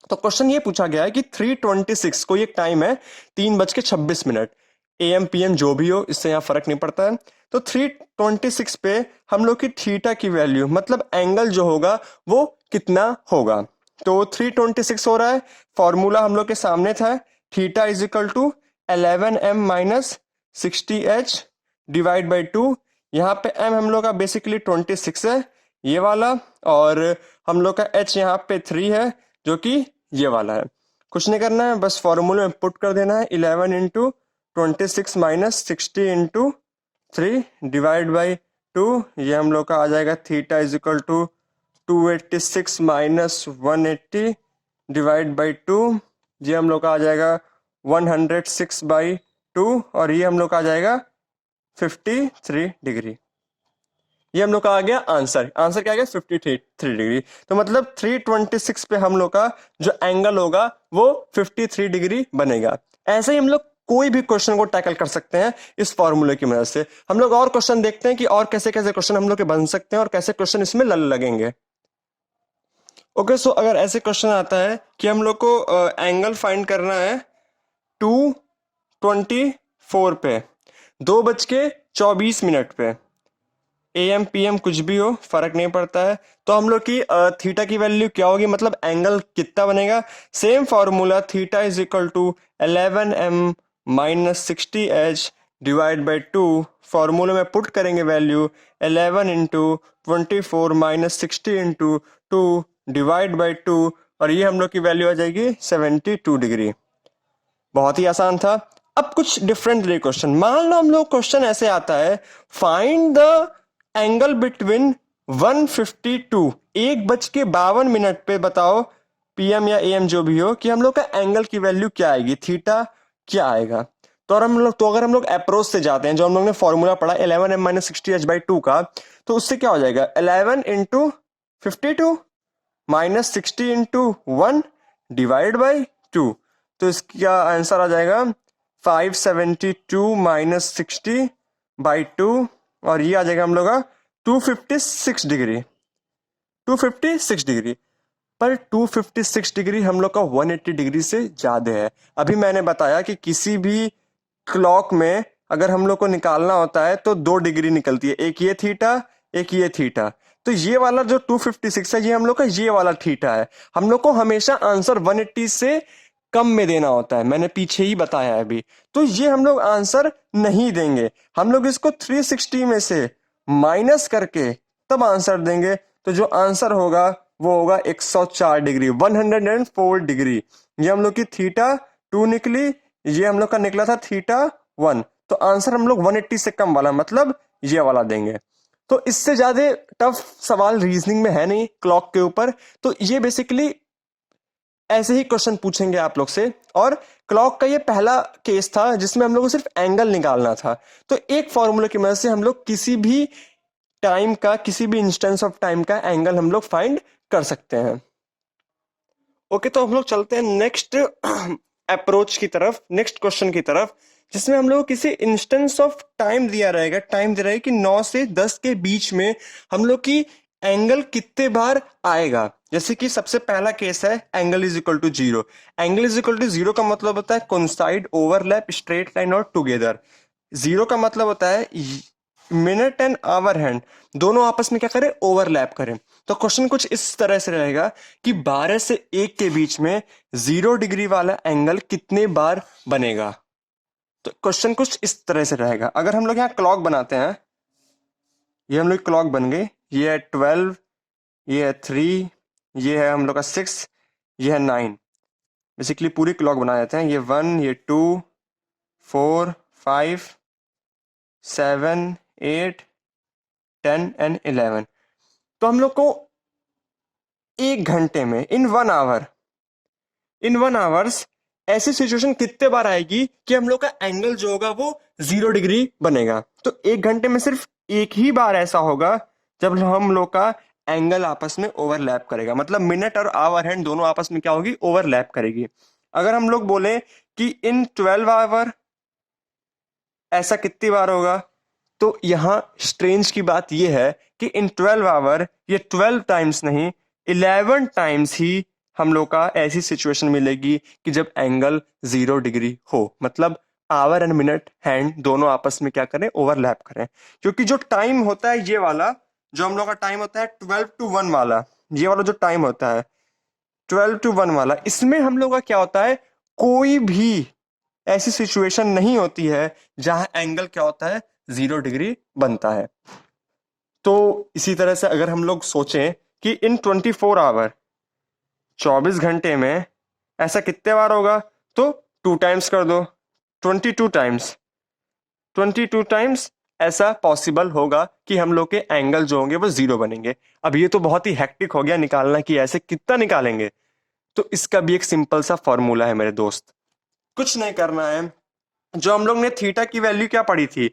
तो क्वेश्चन ये पूछा गया है कि 3:26 कोई एक टाइम है, 3:26, AM PM जो भी हो, इससे यहाँ फर्क नहीं पड़ता है। तो 3:26 पे हम लोग की थीटा की वैल्यू मतलब एंगल जो होगा वो कितना होगा। तो 3:26 हो रहा है, फॉर्मूला हम लोग के सामने था, theta is equal to 11m minus 60h divide by 2। यहाँ पे m हम लोग का बेसिकली 26 है ये वाला, और हम लोग का h यहाँ पे 3 है जो कि ये वाला है। कुछ नहीं करना है, बस फॉर्मूले में पुट कर देना है, 11 into 26 minus 60 into 3 divide by 2। ये हम लोग का आ जाएगा theta is equal to 286 minus 180 divide by 2। ये हम लोग का आ जाएगा 106 बाई 2, और ये हम लोग का आ जाएगा 53 डिग्री। ये हम लोग का आ गया आंसर। आंसर क्या आ गया? 53 डिग्री। तो मतलब 3:26 पे हम लोग का जो एंगल होगा वो 53 डिग्री बनेगा। ऐसे ही हम लोग कोई भी क्वेश्चन को टैकल कर सकते हैं इस फॉर्मूले की मदद से। हम लोग और क्वेश्चन देखते हैं कि और कैसे कैसे क्वेश्चन हम लोग के बन सकते हैं और कैसे क्वेश्चन इसमें लगेंगे। ओके, सो अगर ऐसे क्वेश्चन आता है कि हम लोग को एंगल फाइंड करना है 2:24 पे, 2:24 पे, AM PM कुछ भी हो फर्क नहीं पड़ता है। तो हम लोग की थीटा की वैल्यू क्या होगी, मतलब एंगल कितना बनेगा। Same formula, theta is equal to 11m minus 60h divide by 2। फॉर्मूले में पुट करेंगे value 11 into 24 minus 60 into 2 divide by 2, और ये हम लोग की वैल्यू आ जाएगी 72 डिग्री। बहुत ही आसान था। अब कुछ डिफरेंट क्वेश्चन, मान लो हम लोग क्वेश्चन ऐसे आता है, फाइंड द एंगल बिटवीन 152, 1:52 पे बताओ, PM या AM जो भी हो, कि हम लोग का एंगल की वैल्यू क्या आएगी, थीटा क्या आएगा। तो अगर हम लोग अप्रोच से जाते हैं, जो हम लोग ने फॉर्मूला पढ़ा 11m माइनस 60h/2 का, तो उससे क्या हो जाएगा, 11 into 52 minus 60 into 1 divide by 2। तो इसका आंसर आ जाएगा 572 माइनस 60/2, और ये आ जाएगा हम लोग का 256 डिग्री। 256 डिग्री, पर 256 डिग्री हम लोग का 180 डिग्री से ज्यादा है। अभी मैंने बताया कि किसी भी क्लॉक में अगर हम लोग को निकालना होता है तो 2 डिग्री निकलती है, एक ये थीटा, एक ये थीटा। तो ये वाला जो 256 है, ये हम लोग का ये वाला थीटा है। हम लोग को हमेशा आंसर 180 से कम में देना होता है, मैंने पीछे ही बताया है अभी। तो ये हम लोग आंसर नहीं देंगे, हम लोग इसको 360 में से माइनस करके तब आंसर देंगे। तो जो आंसर होगा वो होगा 104 डिग्री, 104 डिग्री। ये हम लोग की थीटा 2 निकली, ये हम लोग का निकला था थीटा 1। तो आंसर हम लोग 180 से कम वाला मतलब ये वाला देंगे। तो इससे ज्यादा टफ सवाल रीजनिंग में है नहीं क्लॉक के ऊपर। तो ये बेसिकली ऐसे ही क्वेश्चन पूछेंगे आप लोग से, और क्लॉक का ये पहला केस था जिसमें हम लोग को सिर्फ एंगल निकालना था। तो एक फॉर्मूला की मदद से हम लोग किसी भी टाइम का, किसी भी इंस्टेंस ऑफ टाइम का एंगल हम लोग फाइंड कर सकते हैं। ओके, तो हम लोग चलते हैं नेक्स्ट अप्रोच की तरफ, नेक्स्ट क्वेश्चन की तरफ, जिसमें हम लोग को किसी इंस्टेंस ऑफ टाइम दिया रहेगा, टाइम दिया रहेगा कि 9 से 10 के बीच में हम लोग की एंगल कितने बार आएगा। जैसे कि सबसे पहला केस है angle is equal to 0। Angle is equal to 0 का मतलब होता है कोइंसाइड, ओवरलैप, स्ट्रेट लाइन और टुगेदर। 0 का मतलब होता है मिनट एंड आवर हैंड दोनों आपस में क्या करें, ओवरलैप करें। तो क्वेश्चन कुछ इस तरह से रहेगा कि 12 से 1 के बीच में 0 डिग्री वाला एंगल कितने बार बनेगा। तो क्वेश्चन कुछ इस तरह से रहेगा। अगर हम लोग यहाँ क्लॉक बनाते हैं, ये हम लोग क्लॉक बन गई, ये है 12, ये है 3, ये है हम लोग का 6, ये है 9। बेसिकली पूरी क्लॉक बना देते हैं, ये 1, ये 2, 4, 5, 7, 8, 10 एंड 11। तो हम लोग को 1 घंटे में, इन 1 आवर्स ऐसी सिचुएशन कितने बार आएगी कि हम लोग का एंगल जो होगा वो 0 डिग्री बनेगा। तो 1 घंटे में सिर्फ एक ही बार ऐसा होगा जब हम लोग का एंगल आपस में ओवरलैप करेगा, मतलब मिनट और आवर हैंड दोनों आपस में क्या होगी, ओवरलैप करेगी। अगर हम लोग बोले कि इन 12 आवर ऐसा कितनी बार होगा, तो यहां स्ट्रेंज की बात यह है कि इन 12 आवर ये 12 टाइम्स नहीं, 11 टाइम्स ही हम लोग का ऐसी सिचुएशन मिलेगी कि जब एंगल 0 डिग्री हो, मतलब आवर एंड मिनट हैंड दोनों आपस में क्या करें, ओवरलैप करें। क्योंकि जो टाइम होता है ये वाला, जो हम लोग का टाइम होता है 12 to 1 वाला, ये वाला जो टाइम होता है 12 to 1 वाला, इसमें हम लोग का क्या होता है, कोई भी ऐसी सिचुएशन नहीं होती है जहां एंगल क्या होता है, 0 डिग्री बनता है। तो इसी तरह से अगर हम लोग सोचें कि इन 24 आवर, 24 घंटे में ऐसा कितने बार होगा, तो 2 टाइम्स कर दो, 22 टाइम्स, 22 टाइम्स ऐसा पॉसिबल होगा कि हम लोग के एंगल जो होंगे वो 0 बनेंगे। अब ये तो बहुत ही हेक्टिक हो गया निकालना कि ऐसे कितना निकालेंगे। तो इसका भी एक सिंपल सा फॉर्मूला है मेरे दोस्त, कुछ नहीं करना है। जो हम लोग ने थीटा की वैल्यू क्या पढ़ी थी,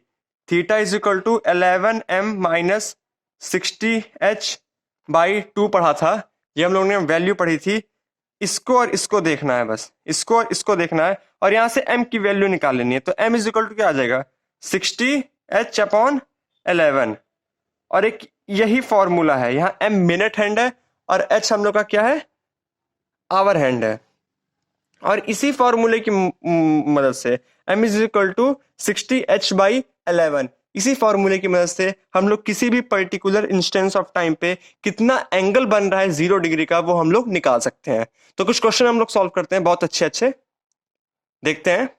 theta is equal to 11m - 60h/2 पढ़ा था, ये हम लोग ने वैल्यू पढ़ी थी। इसको और इसको देखना है, बस इसको और इसको देखना है, और यहां से m की वैल्यू निकाल लेनी है। तो m इज इक्वल टू क्या आ जाएगा, 60h/11। और एक यही फॉर्मूला है, यहाँ m मिनट हैंड है और h हम लोग का क्या है, आवर हैंड है। और इसी फॉर्मूले की मदद से m is equal to 60h/11, इसी फॉर्मूले की मदद से हम लोग किसी भी पर्टिकुलर इंस्टेंस ऑफ टाइम पे कितना एंगल बन रहा है 0 डिग्री का, वो हम लोग निकाल सकते हैं। तो कुछ क्वेश्चन हम लोग सॉल्व करते हैं, बहुत अच्छे अच्छे देखते हैं।